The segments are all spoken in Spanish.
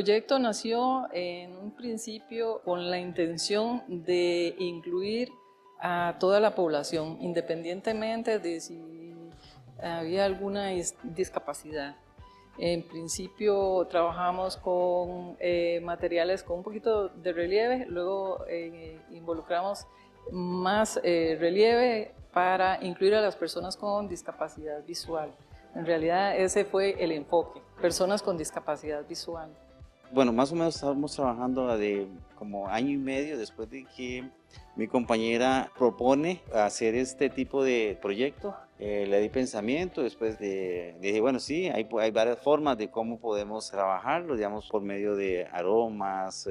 proyecto nació en un principio con la intención de incluir a toda la población, independientemente de si había alguna discapacidad. En principio trabajamos con materiales con un poquito de relieve, luego involucramos más relieve para incluir a las personas con discapacidad visual. En realidad ese fue el enfoque, personas con discapacidad visual. Bueno, más o menos estamos trabajando de como año y medio después de que mi compañera propone hacer este tipo de proyecto. Le di pensamiento, dije, bueno, sí, hay varias formas de cómo podemos trabajarlo, digamos, por medio de aromas,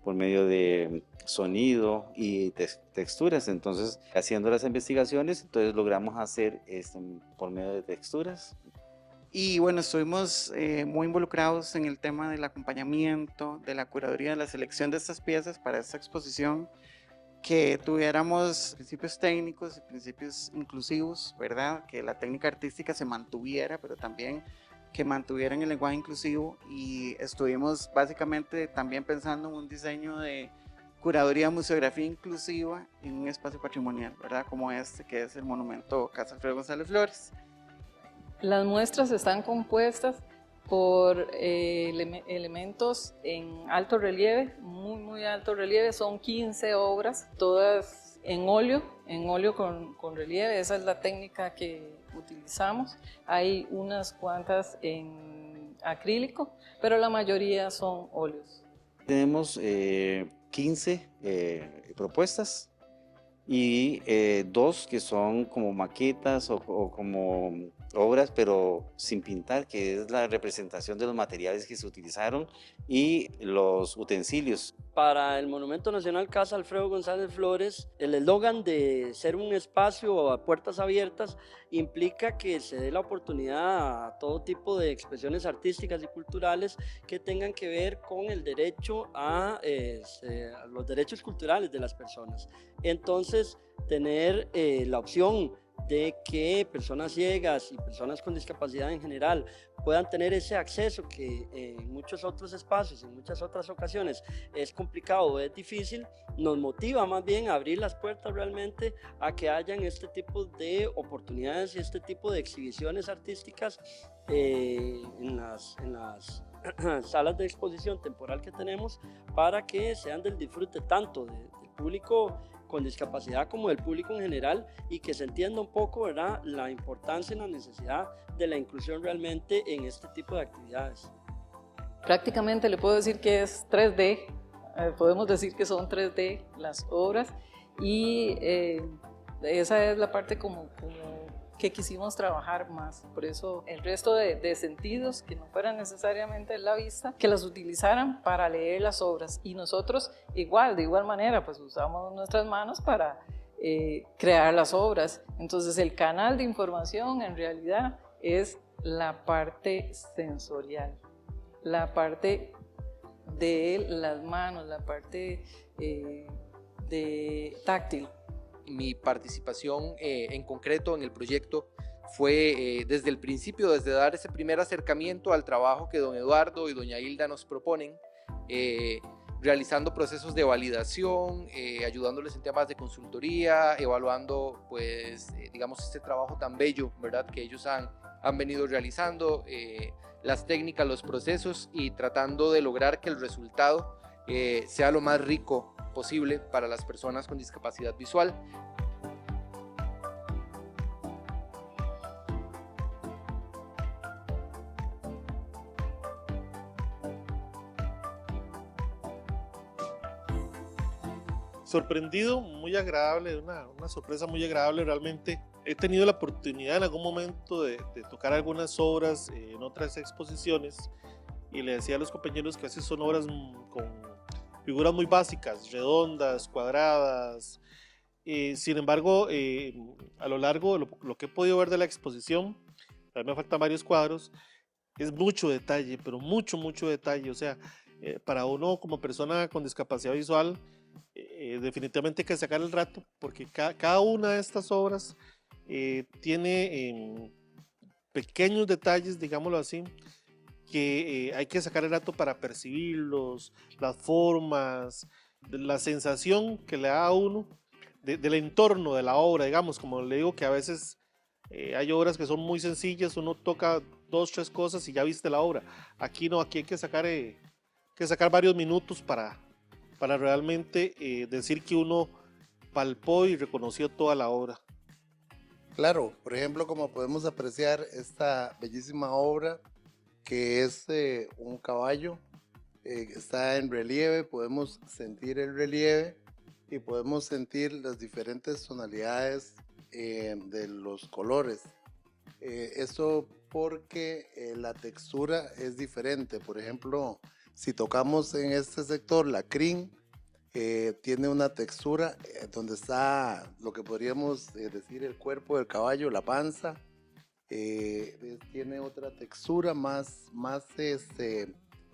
por medio de sonido y texturas. Entonces, haciendo las investigaciones, entonces logramos hacer por medio de texturas. Y bueno, estuvimos muy involucrados en el tema del acompañamiento, de la curaduría, de la selección de estas piezas para esta exposición, que tuviéramos principios técnicos y principios inclusivos, ¿verdad? Que la técnica artística se mantuviera, pero también que mantuvieran el lenguaje inclusivo, y estuvimos básicamente también pensando en un diseño de curaduría, museografía inclusiva en un espacio patrimonial, ¿verdad? Como este, que es el monumento Casa Alfredo González Flores. Las muestras están compuestas por elementos en alto relieve, muy alto relieve, son 15 obras, todas en óleo con relieve, esa es la técnica que utilizamos. Hay unas cuantas en acrílico, pero la mayoría son óleos. Tenemos 15 propuestas y 2 que son como maquetas o como obras pero sin pintar, que es la representación de los materiales que se utilizaron y los utensilios. Para el Monumento Nacional Casa Alfredo González Flores, el eslogan de ser un espacio a puertas abiertas implica que se dé la oportunidad a todo tipo de expresiones artísticas y culturales que tengan que ver con el derecho a los derechos culturales de las personas. Entonces, tener la opción de que personas ciegas y personas con discapacidad en general puedan tener ese acceso que en muchos otros espacios, en muchas otras ocasiones es complicado o es difícil, nos motiva más bien a abrir las puertas realmente a que hayan este tipo de oportunidades y este tipo de exhibiciones artísticas en las salas de exposición temporal que tenemos, para que sean del disfrute tanto del público con discapacidad como del público en general, y que se entienda un poco, ¿verdad?, la importancia y la necesidad de la inclusión realmente en este tipo de actividades. Prácticamente le puedo decir que es 3D, podemos decir que son 3D las obras, y esa es la parte como que quisimos trabajar más. Por eso el resto de sentidos que no fueran necesariamente la vista, que las utilizaran para leer las obras, y nosotros de igual manera pues usamos nuestras manos para crear las obras. Entonces el canal de información en realidad es la parte sensorial, la parte de las manos, la parte de táctil. Mi participación en concreto en el proyecto fue desde el principio, desde dar ese primer acercamiento al trabajo que don Eduardo y doña Hilda nos proponen, realizando procesos de validación, ayudándoles en temas de consultoría, evaluando pues digamos este trabajo tan bello, ¿verdad?, que ellos han venido realizando, las técnicas, los procesos, y tratando de lograr que el resultado sea lo más rico posible para las personas con discapacidad visual. Sorprendido, muy agradable, una sorpresa muy agradable realmente. He tenido la oportunidad en algún momento de tocar algunas obras en otras exposiciones, y le decía a los compañeros que a veces son obras con figuras muy básicas, redondas, cuadradas. Sin embargo, a lo largo de lo que he podido ver de la exposición, a mí me faltan varios cuadros, es mucho detalle, pero mucho detalle. O sea, para uno como persona con discapacidad visual, definitivamente hay que sacar el rato, porque cada una de estas obras tiene pequeños detalles, digámoslo así, que hay que sacar el rato para percibirlos, las formas, la sensación que le da a uno del entorno de la obra, digamos, como le digo que a veces hay obras que son muy sencillas, uno toca 2, 3 cosas y ya viste la obra. Aquí no, aquí hay que sacar varios minutos para realmente decir que uno palpó y reconoció toda la obra. Claro, por ejemplo, como podemos apreciar esta bellísima obra que es un caballo, está en relieve, podemos sentir el relieve y podemos sentir las diferentes tonalidades de los colores. Esto porque la textura es diferente. Por ejemplo, si tocamos en este sector la crin, tiene una textura donde está lo que podríamos decir el cuerpo del caballo, la panza. Tiene otra textura más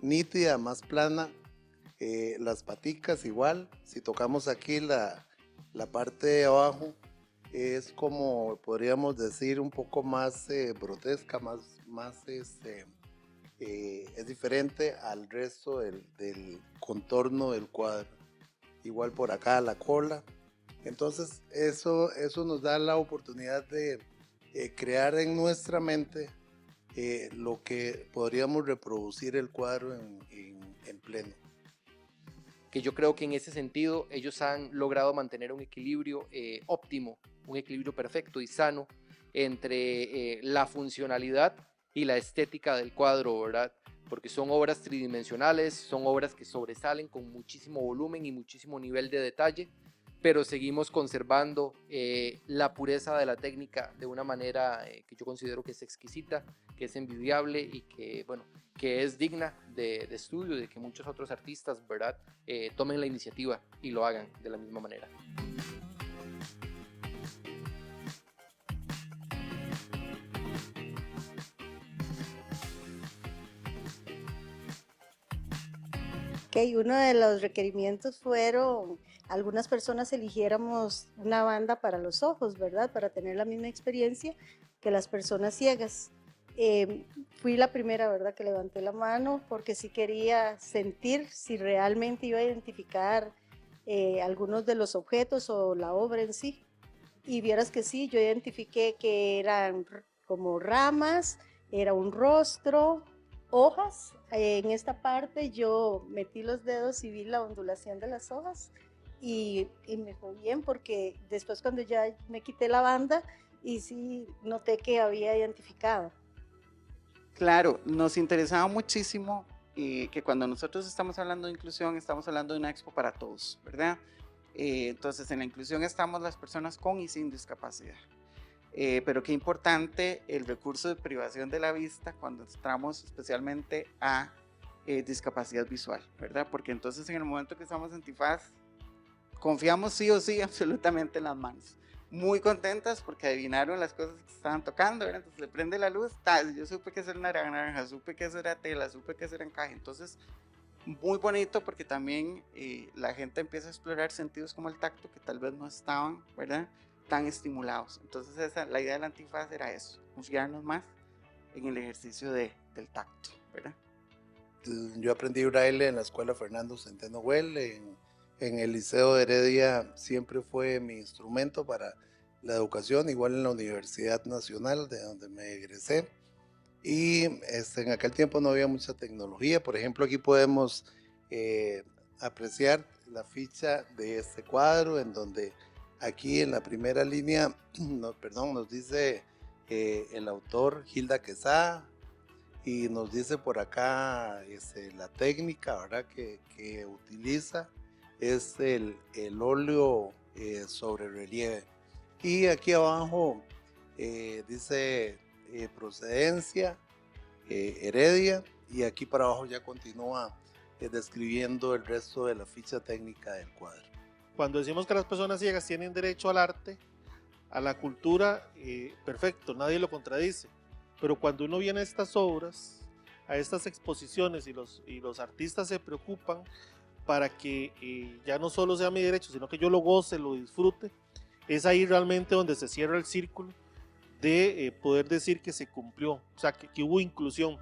nítida, más plana. Las paticas igual. Si tocamos aquí la parte de abajo, es como podríamos decir un poco más grotesca, es diferente al resto del contorno del cuadro. Igual por acá la cola. Entonces eso nos da la oportunidad de crear en nuestra mente lo que podríamos reproducir el cuadro en pleno. Que yo creo que en ese sentido ellos han logrado mantener un equilibrio óptimo, un equilibrio perfecto y sano entre la funcionalidad y la estética del cuadro, ¿verdad? Porque son obras tridimensionales, son obras que sobresalen con muchísimo volumen y muchísimo nivel de detalle, pero seguimos conservando la pureza de la técnica de una manera que yo considero que es exquisita, que es envidiable y que, bueno, que es digna de estudio, de que muchos otros artistas, ¿verdad?, tomen la iniciativa y lo hagan de la misma manera. Okay, uno de los requerimientos fueron algunas personas eligiéramos una banda para los ojos, ¿verdad? Para tener la misma experiencia que las personas ciegas. Fui la primera, ¿verdad?, que levanté la mano porque sí quería sentir si realmente iba a identificar algunos de los objetos o la obra en sí. Y vieras que sí, yo identifiqué que eran como ramas, era un rostro, hojas. En esta parte yo metí los dedos y vi la ondulación de las hojas y me fue bien porque después cuando ya me quité la banda y sí noté que había identificado. Claro, nos interesaba muchísimo que cuando nosotros estamos hablando de inclusión, estamos hablando de una expo para todos, ¿verdad? Entonces en la inclusión estamos las personas con y sin discapacidad. Pero qué importante el recurso de privación de la vista cuando entramos especialmente a discapacidad visual, ¿verdad? Porque entonces en el momento que estamos antifaz, confiamos sí o sí absolutamente en las manos. Muy contentas porque adivinaron las cosas que estaban tocando, ¿verdad? Entonces le prende la luz, yo supe que eso era una naranja, supe que eso era tela, supe que eso era encaje. Entonces, muy bonito porque también la gente empieza a explorar sentidos como el tacto que tal vez no estaban, ¿verdad?, tan estimulados. Entonces la idea del antifaz era eso, confiarnos más en el ejercicio del tacto, ¿verdad? Yo aprendí braille en la escuela Fernando Centeno Güell, en el Liceo de Heredia siempre fue mi instrumento para la educación, igual en la Universidad Nacional de donde me egresé. Y en aquel tiempo no había mucha tecnología. Por ejemplo, aquí podemos apreciar la ficha de este cuadro en donde aquí en la primera línea, nos dice el autor Hilda Quesada y nos dice por acá la técnica, ¿verdad?, que utiliza es el óleo sobre relieve. Y aquí abajo dice procedencia, Heredia, y aquí para abajo ya continúa describiendo el resto de la ficha técnica del cuadro. Cuando decimos que las personas ciegas tienen derecho al arte, a la cultura, perfecto, nadie lo contradice. Pero cuando uno viene a estas obras, a estas exposiciones y los artistas se preocupan para que ya no solo sea mi derecho, sino que yo lo goce, lo disfrute, es ahí realmente donde se cierra el círculo de poder decir que se cumplió, o sea, que hubo inclusión.